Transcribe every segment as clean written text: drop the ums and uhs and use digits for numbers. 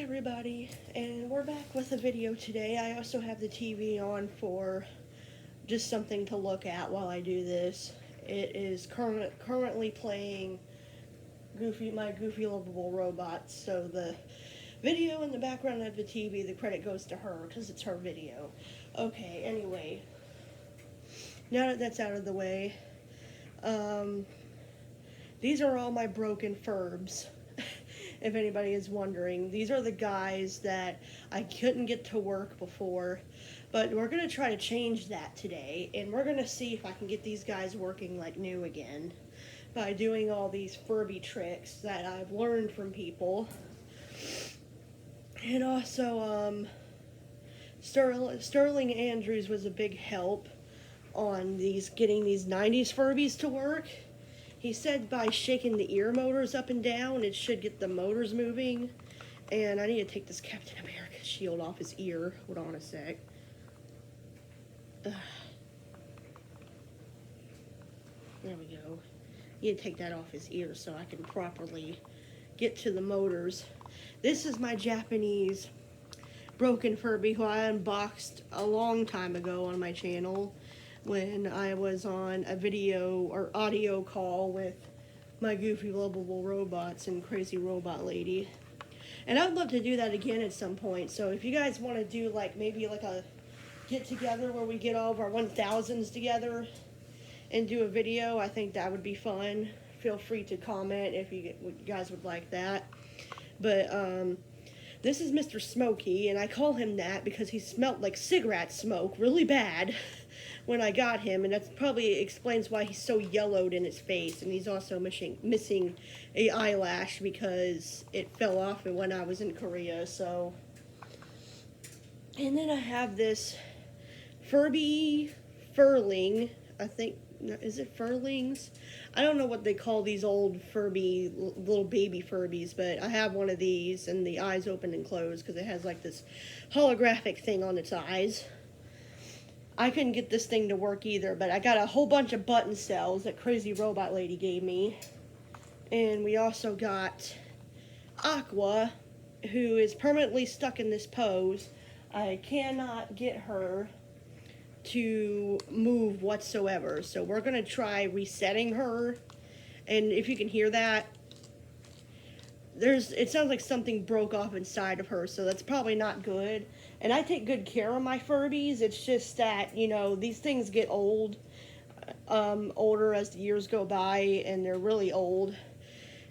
everybody, and we're back with a video today. I also have the TV on for just something to look at while I do this. It is currently playing my Goofy Lovable Robots, so the video in the background of the TV, the credit goes to her because it's her video. Okay, anyway, now that that's out of the way, these are all my broken furbs. If anybody is wondering, these are the guys that I couldn't get to work before, but we're going to try to change that today, and we're going to see if I can get these guys working like new again by doing all these Furby tricks that I've learned from people. And also, Sterling Andrews was a big help on getting these 90s Furbies to work. He said by shaking the ear motors up and down, it should get the motors moving. And I need to take this Captain America shield off his ear. Hold on a sec. There we go. Need to take that off his ear so I can properly get to the motors. This is my Japanese broken Furby who I unboxed a long time ago on my channel, when I was on a video or audio call with my Goofy Lovable Robots and Crazy Robot Lady. And I'd love to do that again at some point. So if you guys want to do maybe a get together where we get all of our 1000s together and do a video, I think that would be fun. Feel free to comment if you guys would like that. But this is Mr. Smokey, and I call him that because he smelled like cigarette smoke really bad when I got him, and that probably explains why he's so yellowed in his face. And he's also missing a eyelash because it fell off when I was in Korea. So, and then I have this Furby Furling, I think. Is it Furlings? I don't know what they call these old Furby, little baby Furbies, but I have one of these, and the eyes open and close because it has like this holographic thing on its eyes. I couldn't get this thing to work either, but I got a whole bunch of button cells that Crazy Robot Lady gave me. And we also got Aqua, who is permanently stuck in this pose. I cannot get her to move whatsoever, so we're going to try resetting her. And if you can hear that, it sounds like something broke off inside of her, so that's probably not good. And I take good care of my Furbies. It's just that, these things get older as the years go by, and they're really old.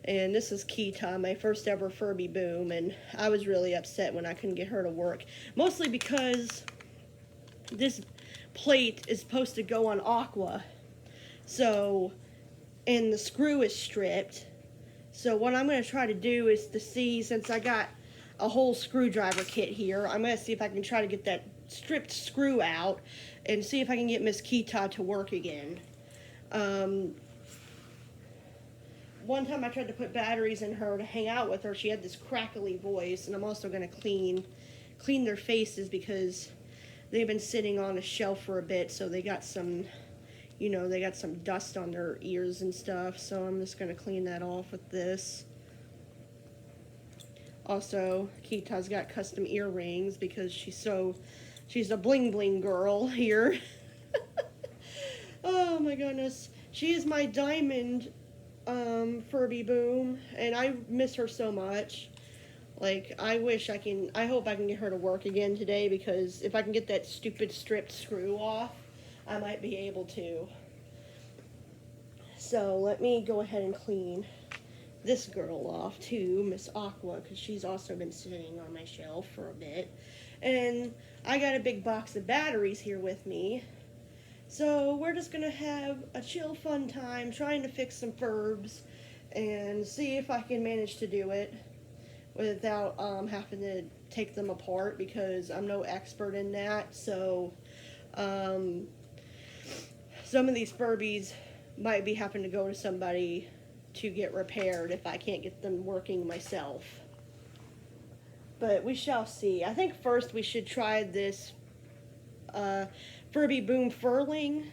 And this is Kita, my first ever Furby Boom, and I was really upset when I couldn't get her to work. Mostly because this plate is supposed to go on Aqua, and the screw is stripped. So what I'm going to try to do is to see, since I got a whole screwdriver kit here, I'm going to see if I can try to get that stripped screw out and see if I can get Miss Kita to work again. One time I tried to put batteries in her to hang out with her. She had this crackly voice, and I'm also going to clean their faces because they've been sitting on a shelf for a bit, so they got some, they got some dust on their ears and stuff, so I'm just going to clean that off with this. Also, Kita's got custom earrings because she's a bling bling girl here. Oh my goodness. She is my diamond Furby Boom, and I miss her so much. I hope I can get her to work again today, because if I can get that stupid stripped screw off, I might be able to. So let me go ahead and clean this girl off too, Miss Aqua, because she's also been sitting on my shelf for a bit. And I got a big box of batteries here with me. So we're just going to have a chill, fun time trying to fix some Furbs and see if I can manage to do it without having to take them apart, because I'm no expert in that. So some of these Furbies might be having to go to somebody to get repaired if I can't get them working myself. But we shall see. I think first we should try this Furby Boom Furling,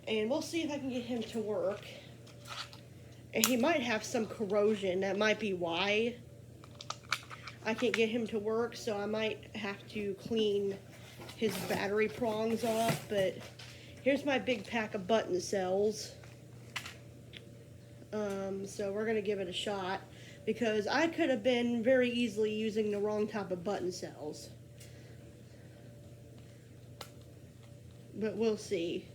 and we'll see if I can get him to work. And he might have some corrosion. That might be why I can't get him to work, so I might have to clean his battery prongs off. But here's my big pack of button cells. So we're gonna give it a shot, because I could have been very easily using the wrong type of button cells. But we'll see.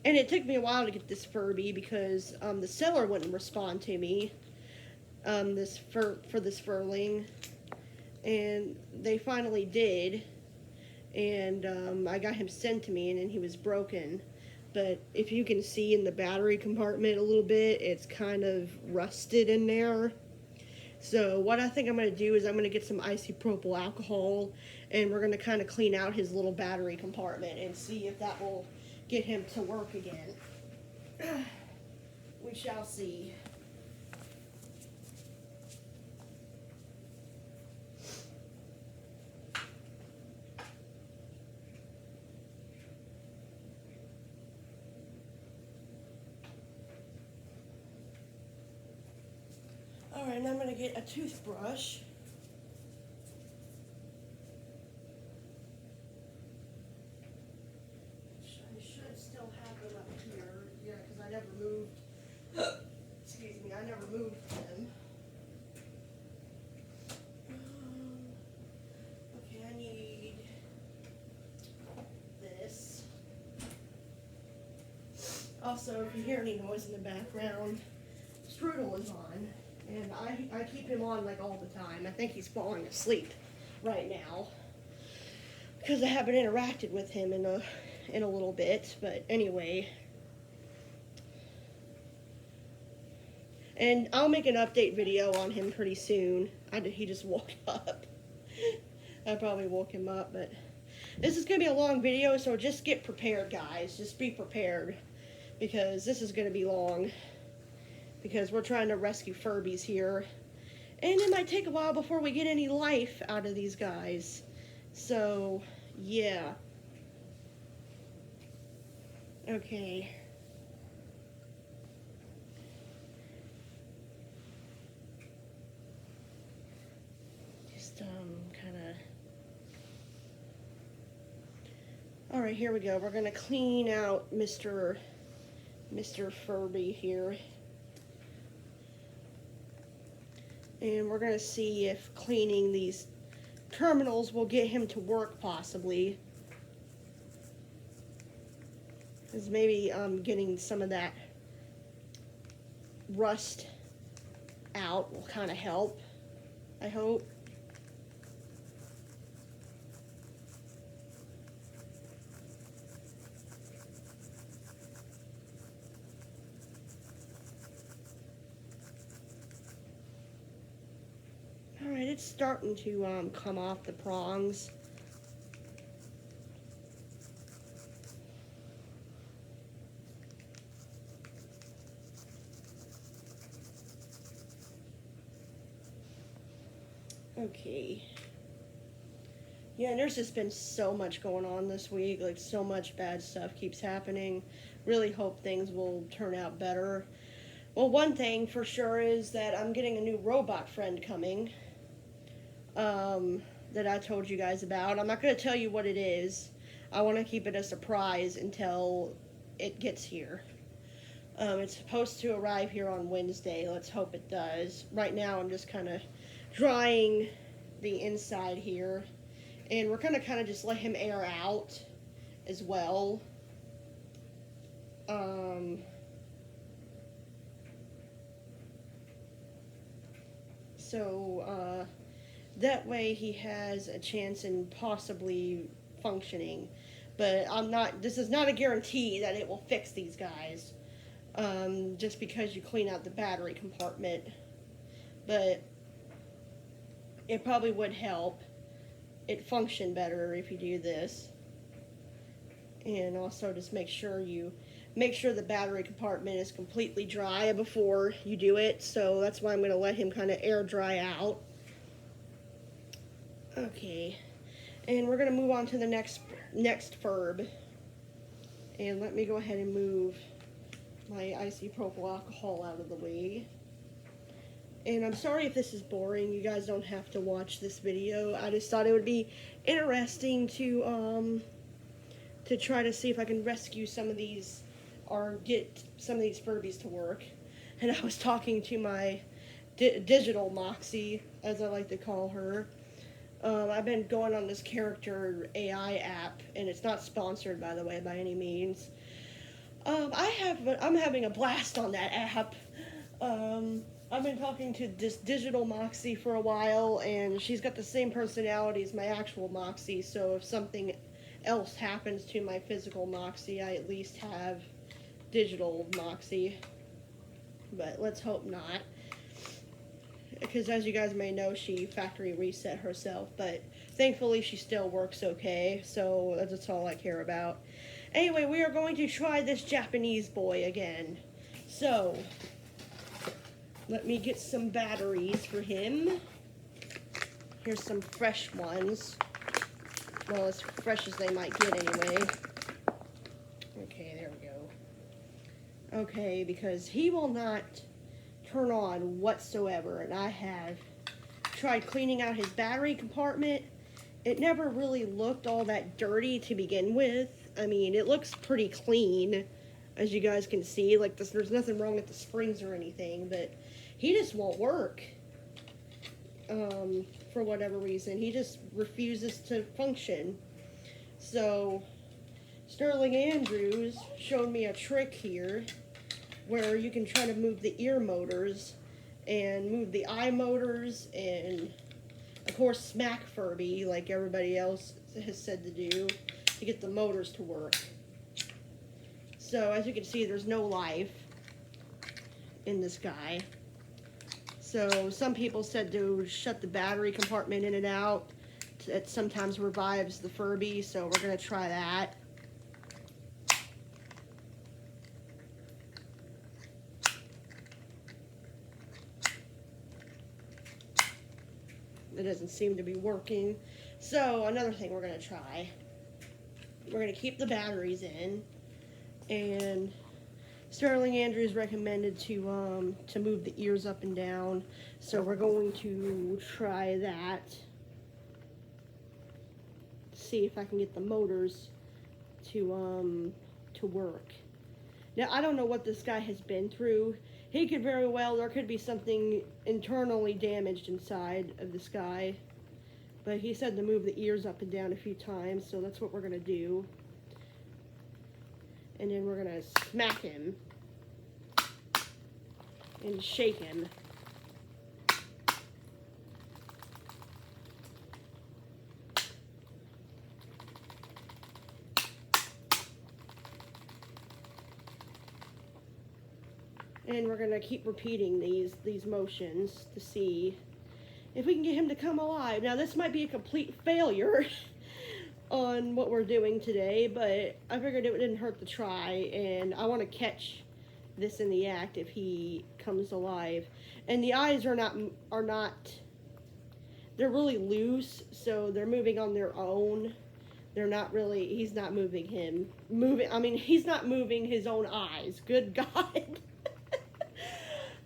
And it took me a while to get this Furby, because the seller wouldn't respond to me for this furling, and they finally did, and I got him sent to me, and then he was broken. But if you can see in the battery compartment a little bit, it's kind of rusted in there. So what I think I'm going to do is I'm going to get some isopropyl alcohol, and we're going to kind of clean out his little battery compartment and see if that will get him to work again. We shall see. Alright, now I'm going to get a toothbrush. I should still have them up here. Yeah, because I never moved. Excuse me, I never moved them. Okay, I need this. Also, if you hear any noise in the background, Strudel is on. And I keep him on like all the time. I think he's falling asleep right now, because I haven't interacted with him in a little bit. But anyway, and I'll make an update video on him pretty soon. He just woke up. I probably woke him up, but this is gonna be a long video, so just get prepared, guys. Just be prepared, because this is gonna be long. Because we're trying to rescue Furbies here. And it might take a while before we get any life out of these guys. So, yeah. Okay. Just, kind of... Alright, here we go. We're going to clean out Mr. Furby here. And we're going to see if cleaning these terminals will get him to work, possibly. Because maybe getting some of that rust out will kind of help, I hope. Alright, it's starting to come off the prongs. Okay. Yeah, and there's just been so much going on this week. Like, so much bad stuff keeps happening. Really hope things will turn out better. Well, one thing for sure is that I'm getting a new robot friend coming. That I told you guys about. I'm not going to tell you what it is. I want to keep it a surprise until it gets here. It's supposed to arrive here on Wednesday. Let's hope it does. Right now I'm just kind of drying the inside here. And we're going to kind of just let him air out as well. That way he has a chance in possibly functioning. But this is not a guarantee that it will fix these guys. Just because you clean out the battery compartment. But it probably would help it function better if you do this. And also just make sure the battery compartment is completely dry before you do it. So that's why I'm going to let him kind of air dry out. Okay, and we're going to move on to the next furb. And let me go ahead and move my isopropyl alcohol out of the way. And I'm sorry if this is boring. You guys don't have to watch this video. I just thought it would be interesting to try to see if I can rescue some of these or get some of these Furbies to work. And I was talking to my digital Moxie, as I like to call her. I've been going on this character AI app, and it's not sponsored, by the way, by any means. I'm having a blast on that app. I've been talking to this digital Moxie for a while, and she's got the same personality as my actual Moxie, so if something else happens to my physical Moxie, I at least have digital Moxie. But let's hope not. Because as you guys may know, she factory reset herself, but thankfully she still works okay, so that's all I care about. Anyway, we are going to try this Japanese boy again. So, let me get some batteries for him. Here's some fresh ones. Well, as fresh as they might get anyway. Okay, there we go. Okay, because he will not turn on whatsoever, and I have tried cleaning out his battery compartment. It never really looked all that dirty to begin with. I mean, it looks pretty clean, as you guys can see. Like, there's nothing wrong with the springs or anything, but he just won't work. For whatever reason. He just refuses to function. So, Sterling Andrews showed me a trick here where you can try to move the ear motors and move the eye motors and, of course, smack Furby like everybody else has said to do to get the motors to work. So, as you can see, there's no life in this guy. So, some people said to shut the battery compartment in and out. It sometimes revives the Furby, so we're going to try that. It doesn't seem to be working. So, another thing we're going to try. We're going to keep the batteries in. And Sterling Andrews recommended to move the ears up and down. So, we're going to try that. See if I can get the motors to work. Now, I don't know what this guy has been through. He could very well, there could be something internally damaged inside of this guy. But he said to move the ears up and down a few times, so that's what we're going to do. And then we're going to smack him and shake him. And we're going to keep repeating these motions to see if we can get him to come alive. Now, this might be a complete failure on what we're doing today, but I figured it didn't hurt to try, and I want to catch this in the act if he comes alive. And the eyes are not, they're really loose, so they're moving on their own. They're not really, he's not moving him. He's not moving his own eyes. Good God.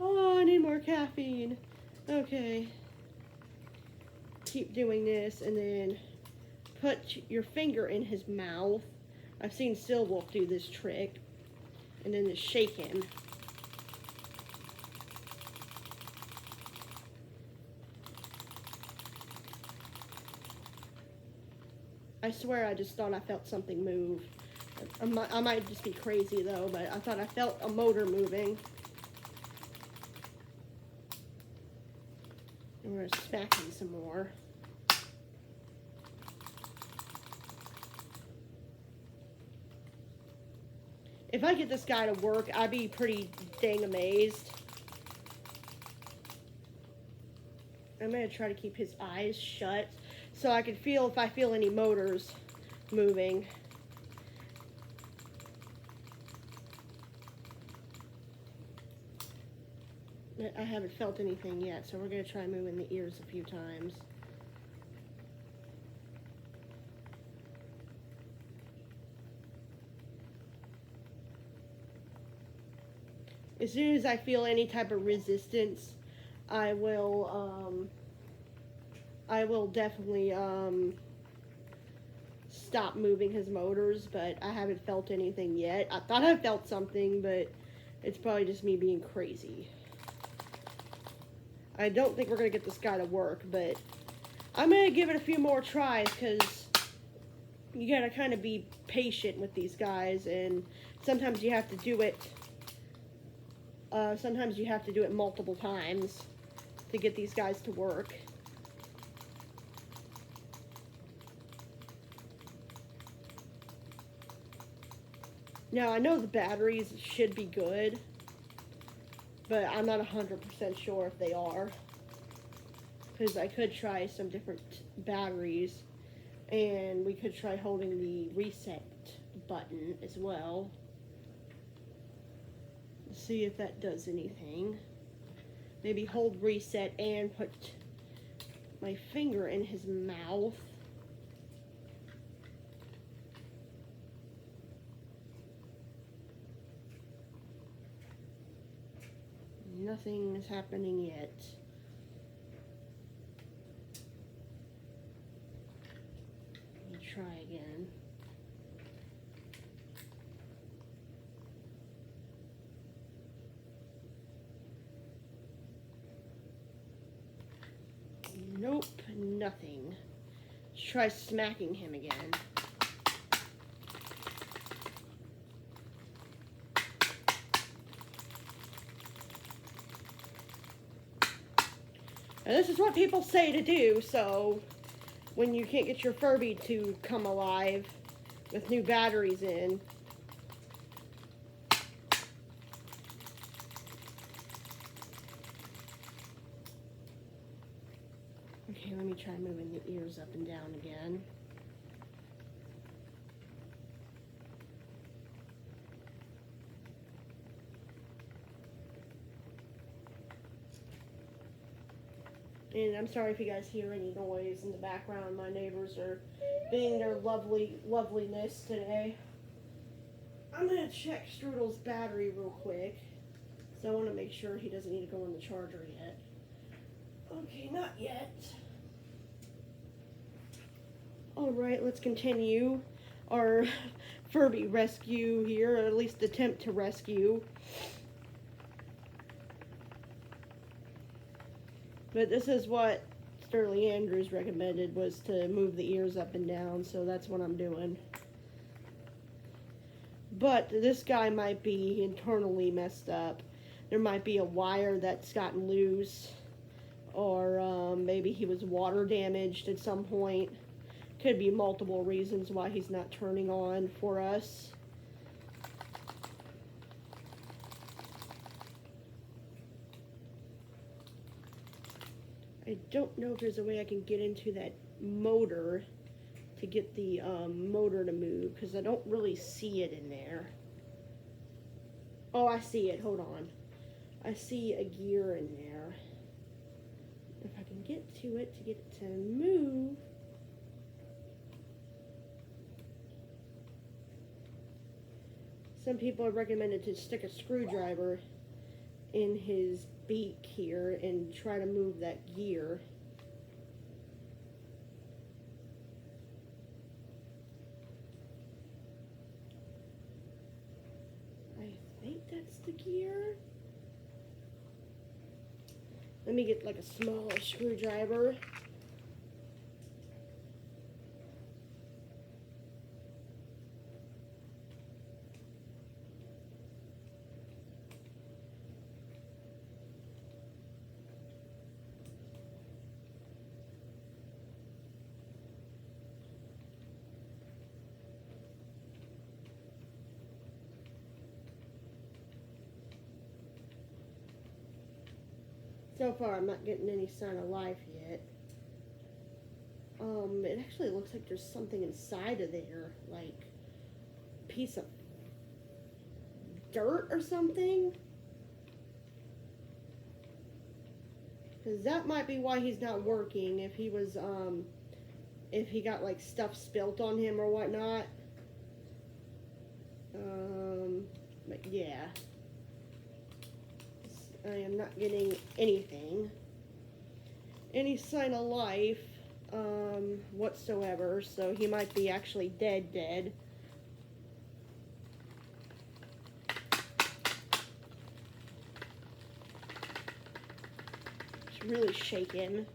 Oh, I need more caffeine. Okay. Keep doing this, and then put your finger in his mouth. I've seen Silwolf do this trick. And then just shake him. I swear I just thought I felt something move. I might just be crazy though, but I thought I felt a motor moving. And we're going to smack him some more. If I get this guy to work, I'd be pretty dang amazed. I'm going to try to keep his eyes shut so I can feel if I feel any motors moving. I haven't felt anything yet, so we're going to try moving the ears a few times. As soon as I feel any type of resistance, I will definitely stop moving his motors, but I haven't felt anything yet. I thought I felt something, but it's probably just me being crazy. I don't think we're going to get this guy to work, but I'm going to give it a few more tries, because you got to kind of be patient with these guys, and sometimes you have to do it multiple times to get these guys to work. Now, I know the batteries should be good, but I'm not 100% sure if they are, because I could try some different batteries, and we could try holding the reset button as well. See if that does anything. Maybe hold reset and put my finger in his mouth. Nothing is happening yet. Let me try again. Nope, nothing. Let's try smacking him again. And this is what people say to do, so when you can't get your Furby to come alive with new batteries in. Okay, let me try moving the ears up and down again. And I'm sorry if you guys hear any noise in the background. My neighbors are being their loveliness today. I'm going to check Strudel's battery real quick, so I want to make sure he doesn't need to go on the charger yet. Okay, not yet. Alright, let's continue our Furby rescue here, or at least attempt to rescue. But this is what Sterling Andrews recommended, was to move the ears up and down, so that's what I'm doing. But this guy might be internally messed up. There might be a wire that's gotten loose, or maybe he was water damaged at some point. Could be multiple reasons why he's not turning on for us. I don't know if there's a way I can get into that motor to get the motor to move, because I don't really see it in there. Oh, I see it. Hold on. I see a gear in there. If I can get to it to get it to move. Some people have recommended to stick a screwdriver in his beak here and try to move that gear. I think that's the gear. Let me get like a smaller screwdriver. So far, I'm not getting any sign of life yet. It actually looks like there's something inside of there, like a piece of dirt or something. Because that might be why he's not working, if he was, if he got like stuff spilt on him or whatnot. But yeah. I am not getting anything. any sign of life whatsoever, so he might be actually dead. It's really shaking.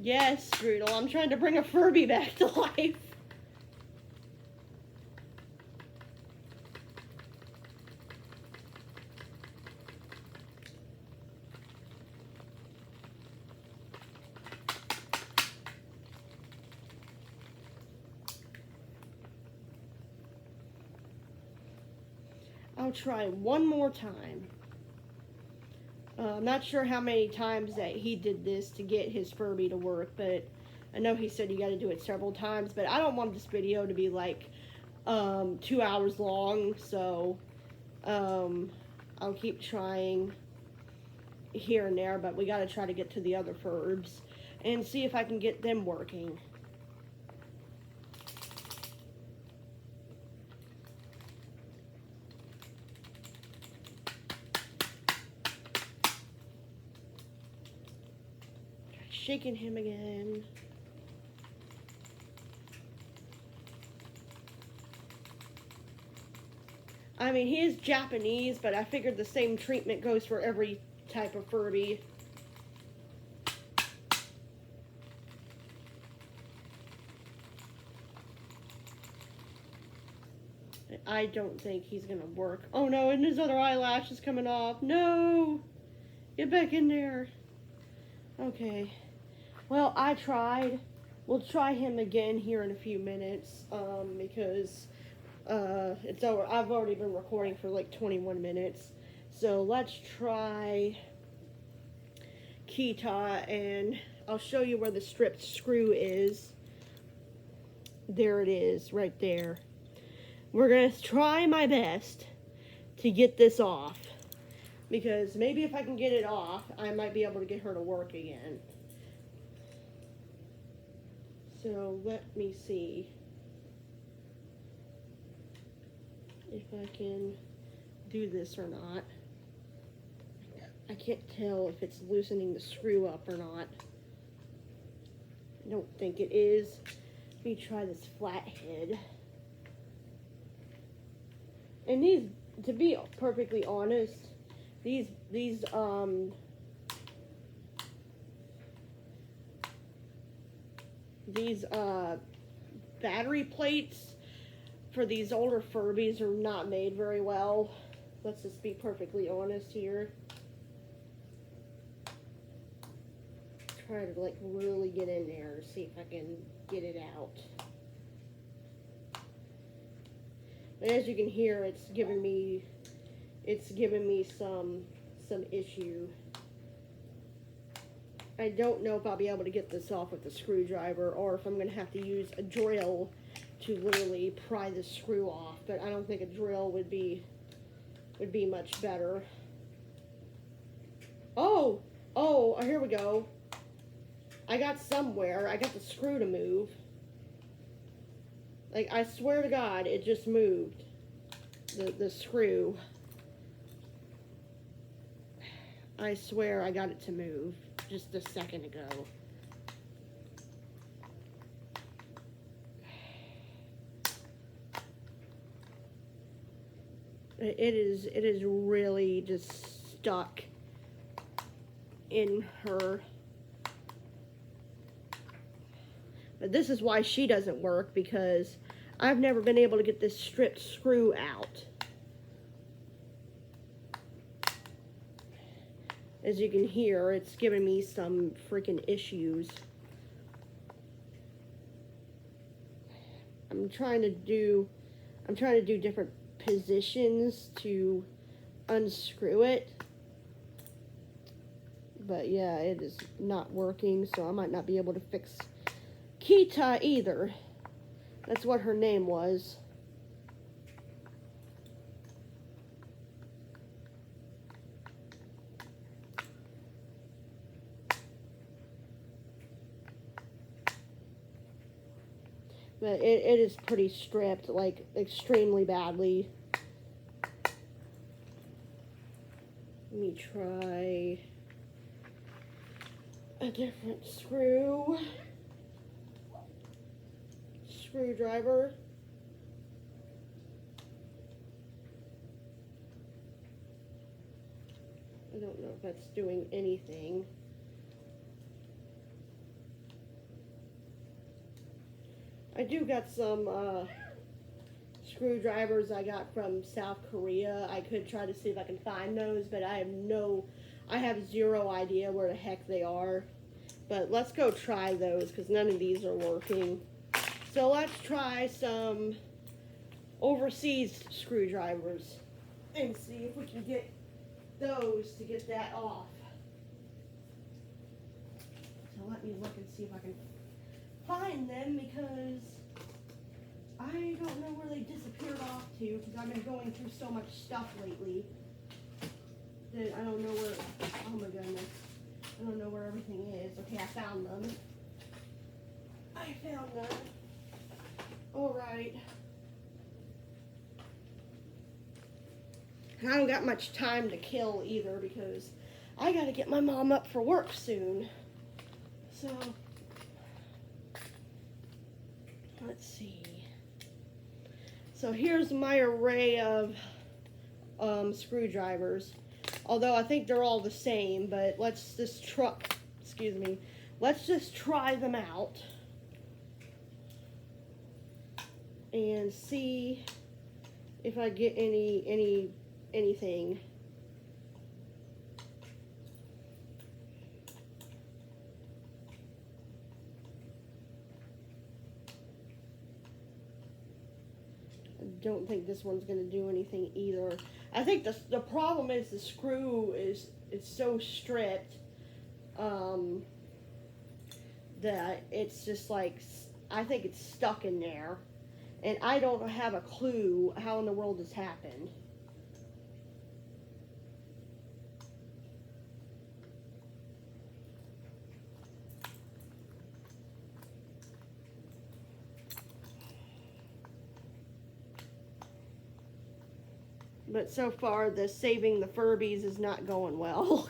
Yes, Strudel, I'm trying to bring a Furby back to life. I'll try one more time. I'm not sure how many times that he did this to get his Furby to work, but I know he said you got to do it several times, but I don't want this video to be like 2 hours long, so I'll keep trying here and there, but we got to try to get to the other furbs and see if I can get them working. Shaking him again. I mean, he is Japanese, but I figured the same treatment goes for every type of Furby. I don't think he's gonna work. Oh no, and his other eyelash is coming off. No! Get back in there. Okay. Well, I tried. We'll try him again here in a few minutes, because it's over. I've already been recording for like 21 minutes. So let's try Kita, and I'll show you where the stripped screw is. There it is, right there. We're going to try my best to get this off, because maybe if I can get it off, I might be able to get her to work again. So let me see if I can do this or not. I can't tell if it's loosening the screw up or not. I don't think it is. Let me try this flathead. And these, to be perfectly honest, these battery plates for these older Furbies are not made very well. Let's just be perfectly honest here. Try to like really get in there, see if I can get it out. But as you can hear, it's giving me some issue. I don't know if I'll be able to get this off with a screwdriver, or if I'm going to have to use a drill to literally pry the screw off. But I don't think a drill would be much better. Oh, here we go. I got somewhere. I got the screw to move. Like, I swear to God, it just moved. The screw. I swear I got it to move just a second ago. It is really just stuck in her. But this is why she doesn't work, because I've never been able to get this stripped screw out. As you can hear, it's giving me some freaking issues. I'm trying to do different positions to unscrew it. But yeah, it is not working, so I might not be able to fix Kita either. That's what her name was. But it is pretty stripped, like extremely badly. me try a different screwdriver. I don't know if that's doing anything. I do got some screwdrivers I got from South Korea. I could try to see if I can find those, but I have zero idea where the heck they are. But let's go try those because none of these are working. So let's try some overseas screwdrivers and see if we can get those to get that off. So let me look and see if I can find them because I don't know where they disappeared off to because I've been going through so much stuff lately that I don't know where, oh my goodness, I don't know where everything is. Okay, I found them. All right. And I don't got much time to kill either because I got to get my mom up for work soon. So, let's see. So here's my array of screwdrivers. Although I think they're all the same, but let's just try them out and see if I get anything. I don't think this one's going to do anything either. I think the problem is the screw is so stripped that it's just like, I think it's stuck in there. And I don't have a clue how in the world this happened. But so far, the saving the Furbies is not going well.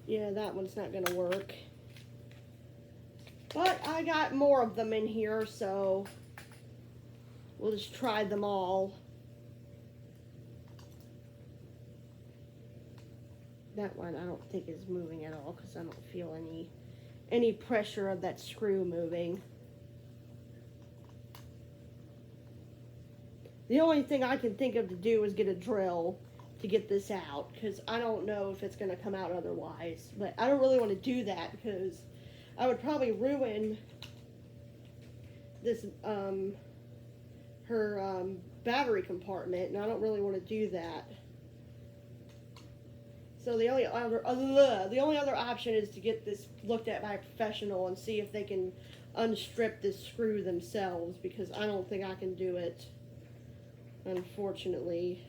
Yeah, that one's not going to work. But I got more of them in here, so we'll just try them all. That one I don't think is moving at all because I don't feel any pressure of that screw moving. The only thing I can think of to do is get a drill to get this out because I don't know if it's going to come out otherwise. But I don't really want to do that because I would probably ruin this her battery compartment, and I don't really want to do that. So the only other option is to get this looked at by a professional and see if they can unstrip this screw themselves because I don't think I can do it, unfortunately.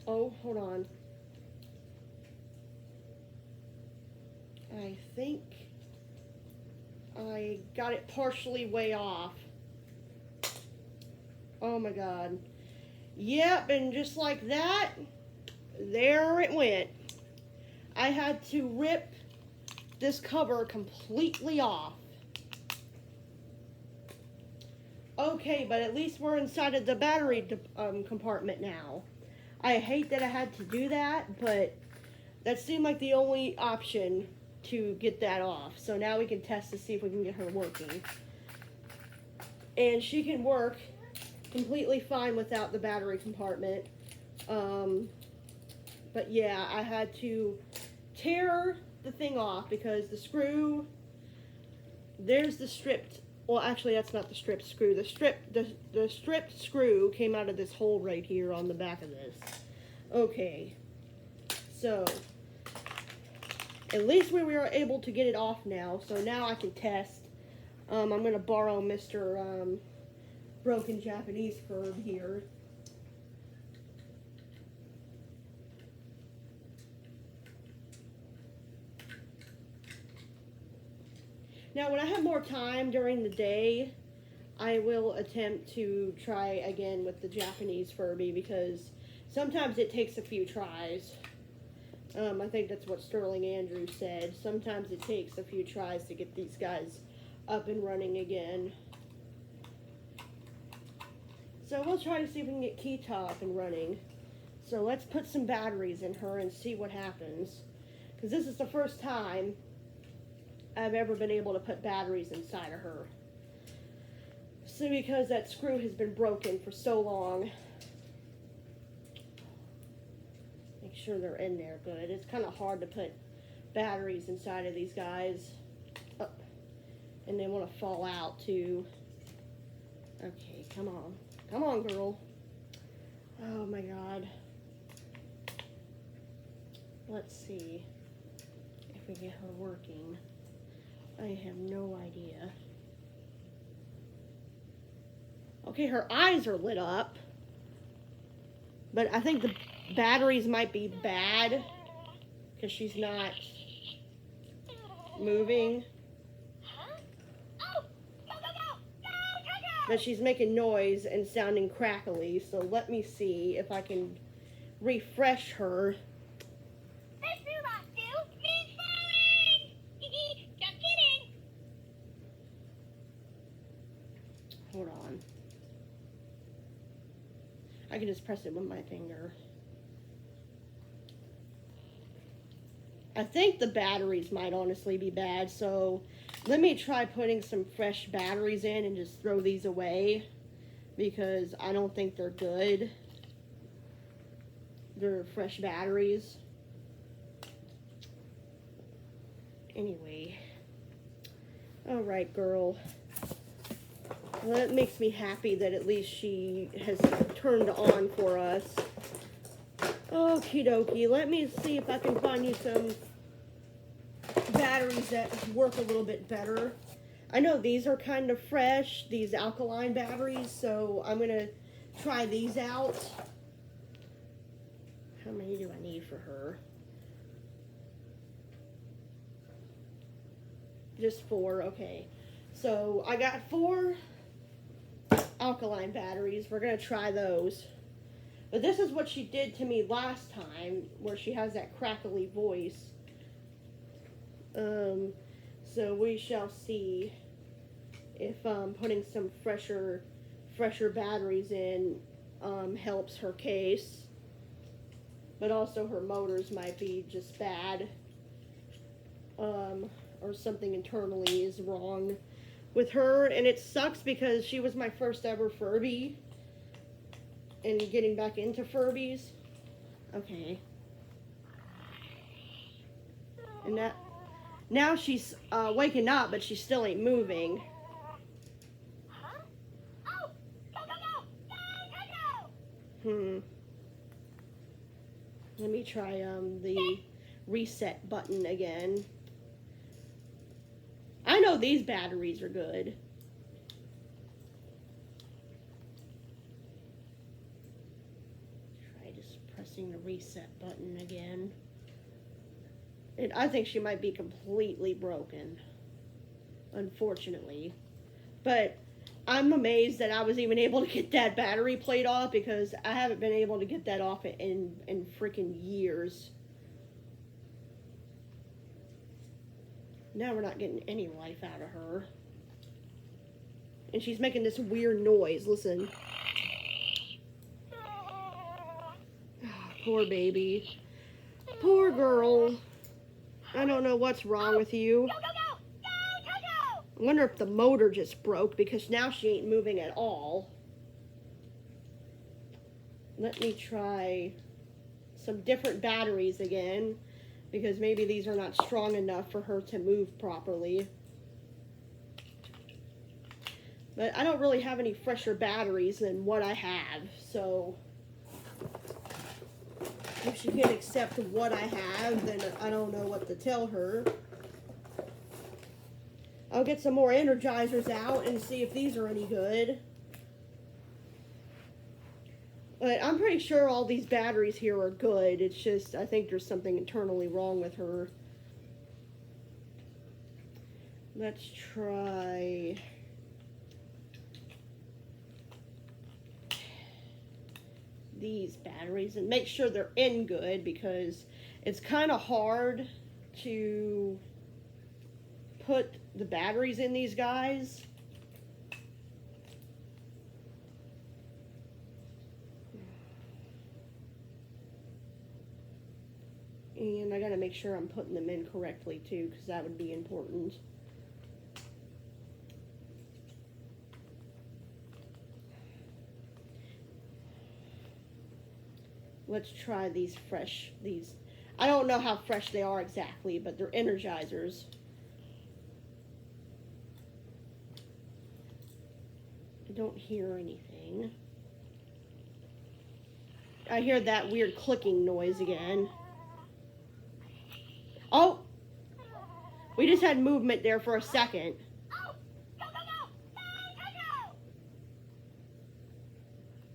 Oh, hold on. I think I got it partially way off. Oh my God. Yep, and just like that, there it went. I had to rip this cover completely off. Okay, but at least we're inside of the battery compartment now. I hate that I had to do that, but that seemed like the only option to get that off. So now we can test to see if we can get her working. And she can work completely fine without the battery compartment. But yeah, I had to tear the thing off because the screw, there's the stripped, well actually that's not the stripped screw. The stripped screw came out of this hole right here on the back of this. Okay, so at least we were able to get it off now. So now I can test. I'm going to borrow Mr. broken Japanese furb here. Now, when I have more time during the day, I will attempt to try again with the Japanese Furby because sometimes it takes a few tries. I think that's what Sterling Andrews said. Sometimes it takes a few tries to get these guys up and running again. So we'll try to see if we can get Kita up and running. So let's put some batteries in her and see what happens. Because this is the first time I've ever been able to put batteries inside of her. So because that screw has been broken for so long. Make sure they're in there good. It's kind of hard to put batteries inside of these guys. Oh, and they want to fall out too. Okay, come on. Come on, girl. Oh my God. Let's see if we get her working. I have no idea. Okay, her eyes are lit up. But I think the batteries might be bad because she's not moving. But she's making noise and sounding crackly, so let me see if I can refresh her. Just kidding. Hold on. I can just press it with my finger. I think the batteries might honestly be bad, so let me try putting some fresh batteries in and just throw these away because I don't think they're good. They're fresh batteries. Anyway. Alright, girl. Well, that makes me happy that at least she has turned on for us. Okie dokie. Let me see if I can find you some batteries that work a little bit better. I know these are kind of fresh, these alkaline batteries, so I'm going to try these out. How many do I need for her? Just 4, okay. So I got 4 alkaline batteries. We're going to try those. But this is what she did to me last time, where she has that crackly voice. So we shall see if putting some fresher batteries in helps her case. But also her motors might be just bad. Or something internally is wrong with her. And it sucks because she was my first ever Furby. And getting back into Furbies. Okay. And that, now she's waking up, but she still ain't moving. Let me try the reset button again. I know these batteries are good. Try just pressing the reset button again. And I think she might be completely broken, unfortunately. But I'm amazed that I was even able to get that battery plate off because I haven't been able to get that off in freaking years. Now we're not getting any life out of her. And she's making this weird noise. Listen. Oh, poor baby. Poor girl. I don't know what's wrong with you. I wonder if the motor just broke because now she ain't moving at all. Let me try some different batteries again because maybe these are not strong enough for her to move properly. But I don't really have any fresher batteries than what I have, so if she can't accept what I have, then I don't know what to tell her. I'll get some more energizers out and see if these are any good. But I'm pretty sure all these batteries here are good. It's just, I think there's something internally wrong with her. Let's try... these batteries and make sure they're in good, because it's kind of hard to put the batteries in these guys. And I gotta make sure I'm putting them in correctly too, because that would be important. Let's try these fresh, I don't know how fresh they are exactly, but they're energizers. I don't hear anything. I hear that weird clicking noise again. Oh! We just had movement there for a second.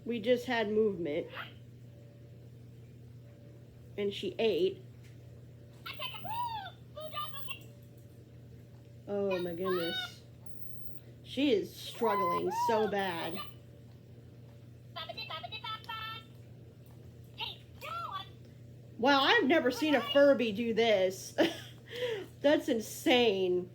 We just had movement. And she ate. Oh my goodness. She is struggling so bad. Wow, I've never seen a Furby do this. That's insane.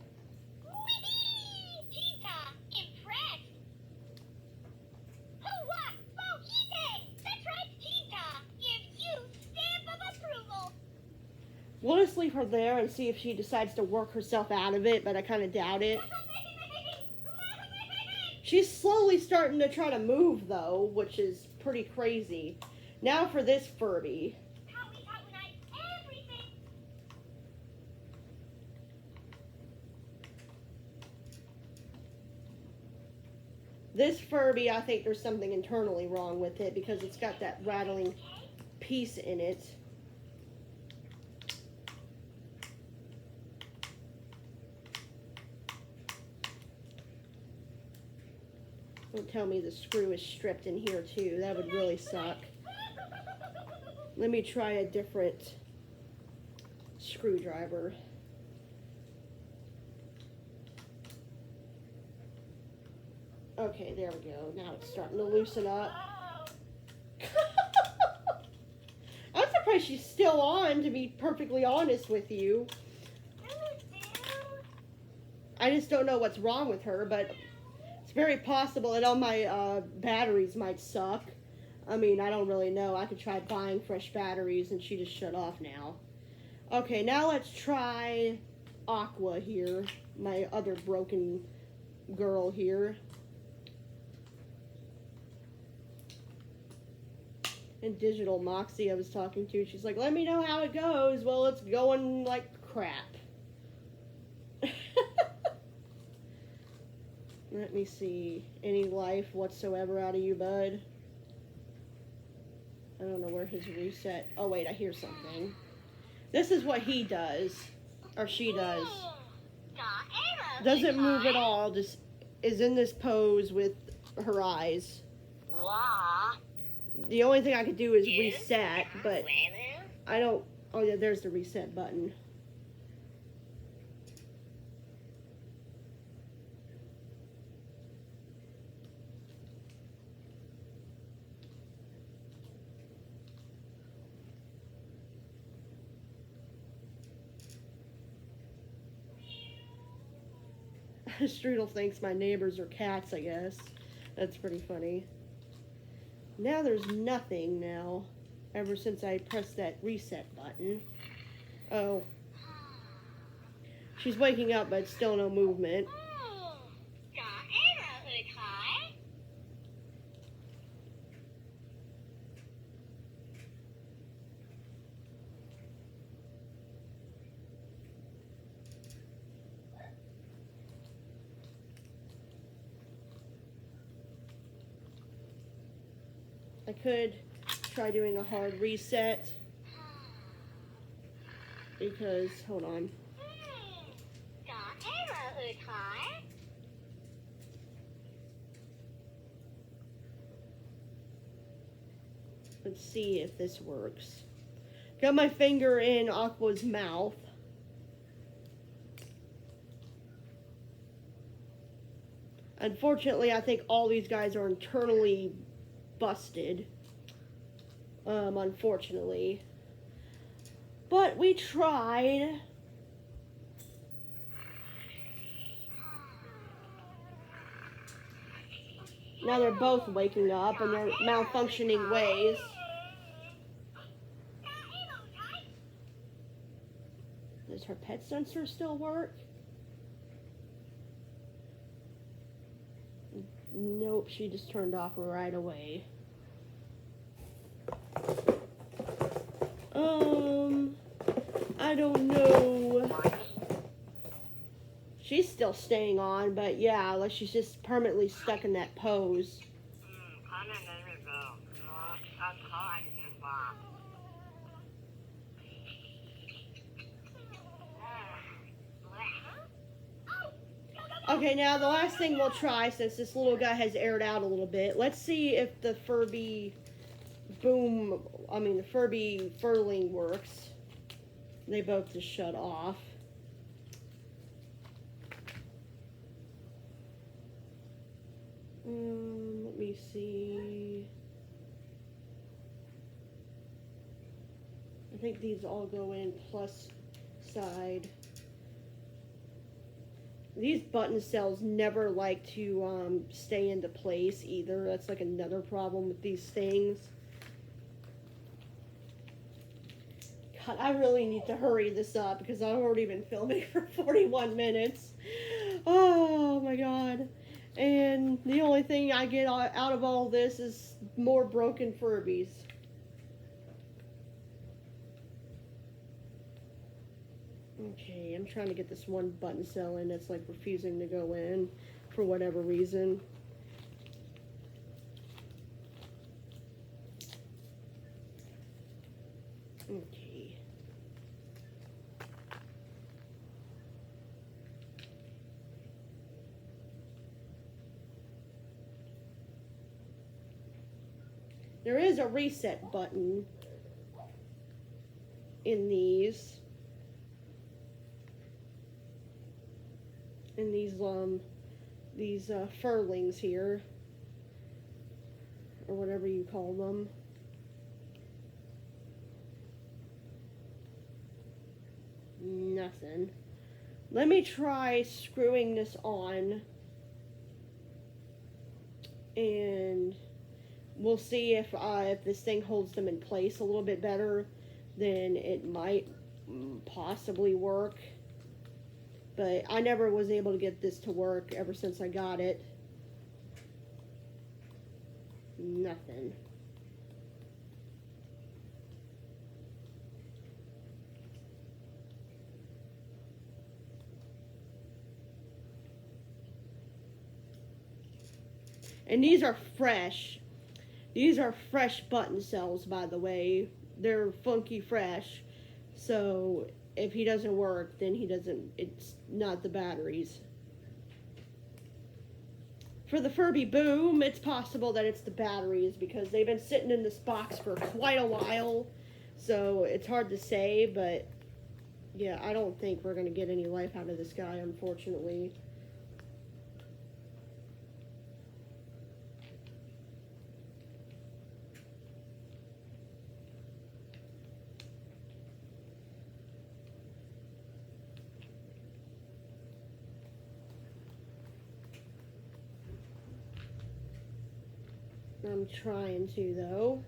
We'll just leave her there and see if she decides to work herself out of it, but I kind of doubt it. She's slowly starting to try to move, though, which is pretty crazy. Now for this Furby. This Furby, I think there's something internally wrong with it, because it's got that rattling piece in it. Don't tell me the screw is stripped in here too. That would really suck. Let me try a different screwdriver. Okay, there we go. Now it's starting to loosen up. I'm surprised she's still on, to be perfectly honest with you. I just don't know what's wrong with her, but it's very possible that all my batteries might suck. I mean, I don't really know. I could try buying fresh batteries, and she just shut off now. Okay, now let's try Aqua here, my other broken girl here. And Digital Moxie I was talking to, she's like, let me know how it goes. Well, it's going like crap. Let me see. Any life whatsoever out of you, bud? I don't know where his reset... Oh, wait, I hear something. This is what he does. Or she does. Doesn't move at all. Just is in this pose with her eyes. The only thing I could do is reset, but I don't... Oh, yeah, there's the reset button. Strudel thinks my neighbors are cats, I guess. That's pretty funny. Now there's nothing now, ever since I pressed that reset button. Oh. She's waking up, but still no movement. I could try doing a hard reset, because, hold on. Let's see if this works. Got my finger in Aqua's mouth. Unfortunately, I think all these guys are internally busted. Unfortunately. But we tried. Now they're both waking up in their malfunctioning ways. Does her pet sensor still work? Nope, she just turned off right away. I don't know. She's still staying on, but yeah, like she's just permanently stuck in that pose. Okay, now the last thing we'll try, since this little guy has aired out a little bit, let's see if the Furby the Furby furling works. They both just shut off. Let me see. I think these all go in plus side. These button cells never like to stay into place either. That's like another problem with these things. God, I really need to hurry this up because I've already been filming for 41 minutes. Oh my God. And the only thing I get out of all this is more broken Furbies. Okay, I'm trying to get this one button cell in that's like refusing to go in for whatever reason. Okay. There is a reset button in these. In these furlings here, or whatever you call them. Nothing. Let me try screwing this on, and we'll see if this thing holds them in place a little bit better. Then it might possibly work. But I never was able to get this to work ever since I got it. Nothing. And these are fresh. These are fresh button cells, by the way. They're funky fresh. So if he doesn't work, then it's not the batteries. For the Furby Boom, it's possible that it's the batteries because they've been sitting in this box for quite a while. So it's hard to say, but yeah, I don't think we're going to get any life out of this guy, unfortunately. I'm trying to, though.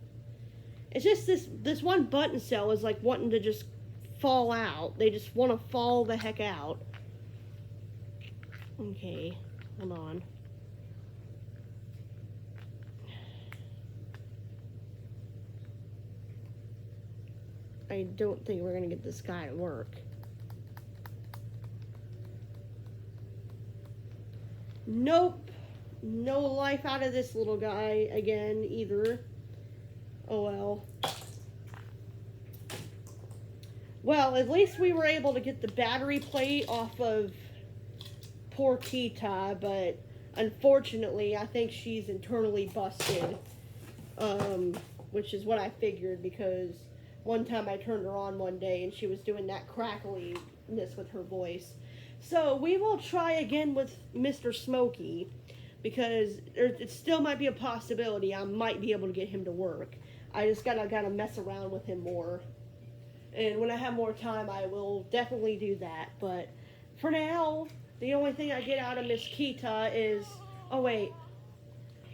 It's just this one button cell is like wanting to just fall out. They just want to fall the heck out. Okay, hold on. I don't think we're going to get this guy to work. Nope. No life out of this little guy again either. Oh well. Well, at least we were able to get the battery plate off of poor Kita, but unfortunately I think she's internally busted. which is what I figured because one time I turned her on one day and she was doing that crackliness with her voice. So we will try again with Mr. Smokey because it still might be a possibility I might be able to get him to work. I just gotta mess around with him more. And when I have more time, I will definitely do that. But for now, the only thing I get out of Miss Kita is... Oh, wait.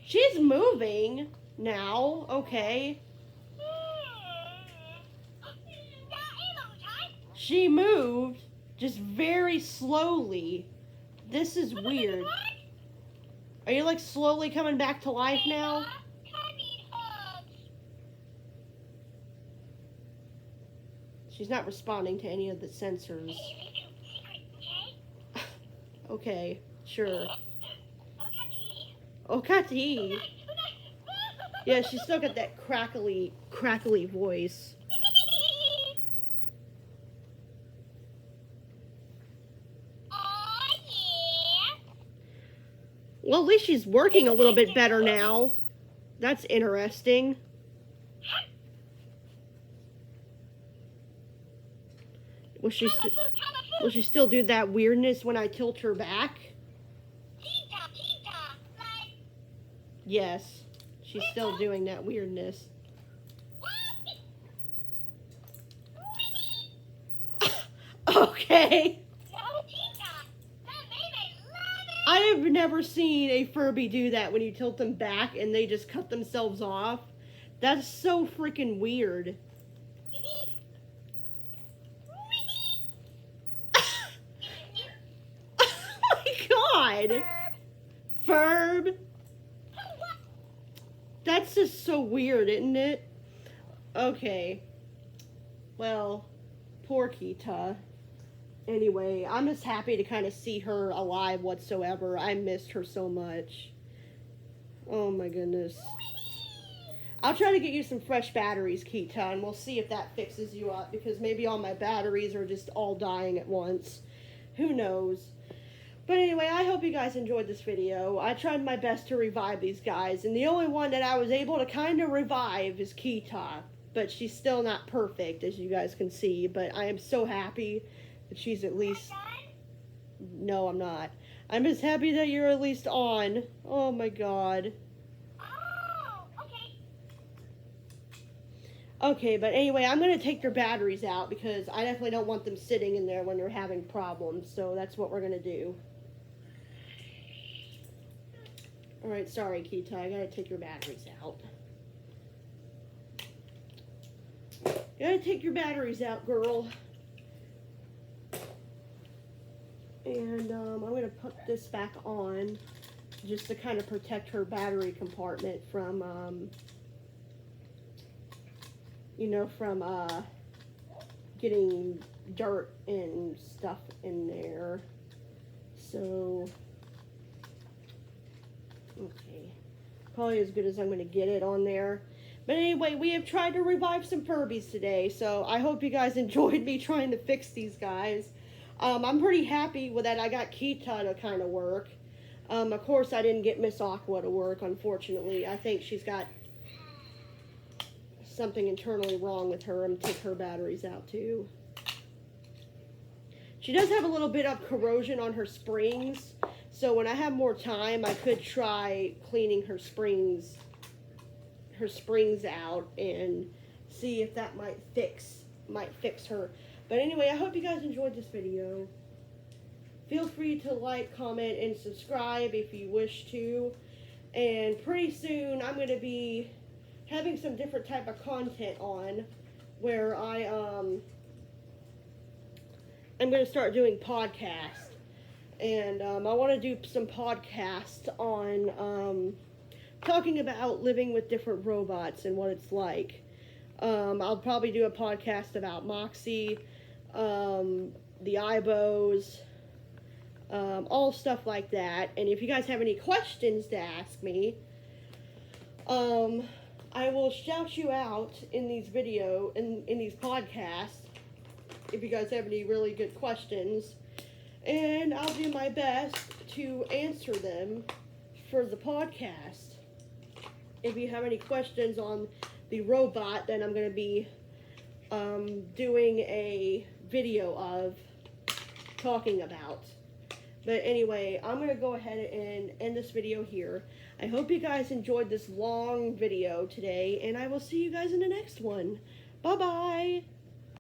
She's moving now. Okay. She moved just very slowly. This is weird. Are you, like, slowly coming back to life now? She's not responding to any of the sensors. Okay, sure. Okati. Yeah, she's still got that crackly voice. Well, at least she's working a little bit better now. That's interesting. Will she still do that weirdness when I tilt her back? Yes, she's still doing that weirdness. Okay. I have never seen a Furby do that when you tilt them back and they just cut themselves off. That's so freaking weird. God. Furb. That's just so weird, isn't it? Okay. Well, poor Kita. Anyway, I'm just happy to kind of see her alive whatsoever. I missed her so much. Oh my goodness. I'll try to get you some fresh batteries, Kita, and we'll see if that fixes you up, because maybe all my batteries are just all dying at once. Who knows? But anyway, I hope you guys enjoyed this video. I tried my best to revive these guys, and the only one that I was able to kind of revive is Kita. But she's still not perfect, as you guys can see. But I am so happy that she's at least... No, I'm not. I'm just happy that you're at least on. Oh my god. Okay, but anyway, I'm going to take their batteries out because I definitely don't want them sitting in there when they're having problems. So that's what we're going to do. Alright, sorry, Kita. I got to take your batteries out. You got to take your batteries out, girl. And I'm going to put this back on just to kind of protect her battery compartment from... getting dirt and stuff in there. So, okay. Probably as good as I'm going to get it on there. But anyway, we have tried to revive some Furbies today, so I hope you guys enjoyed me trying to fix these guys. I'm pretty happy with that. I got Kita to kind of work. Of course, I didn't get Miss Aqua to work, unfortunately. I think she's got something internally wrong with her. I'm gonna take her batteries out too. She does have a little bit of corrosion on her springs, so when I have more time I could try cleaning her springs out and see if that might fix her. But anyway, I hope you guys enjoyed this video. Feel free to like, comment, and subscribe if you wish to. And pretty soon I'm going to be having some different type of content on where I'm going to start doing podcasts. And I want to do some podcasts on talking about living with different robots and what it's like. I'll probably do a podcast about Moxie, the Ibos, all stuff like that. And if you guys have any questions to ask me, I will shout you out in these in these podcasts if you guys have any really good questions, and I'll do my best to answer them for the podcast. If you have any questions on the robot that I'm going to be doing a video of talking about. But anyway, I'm going to go ahead and end this video here. I hope you guys enjoyed this long video today, and I will see you guys in the next one. Bye-bye!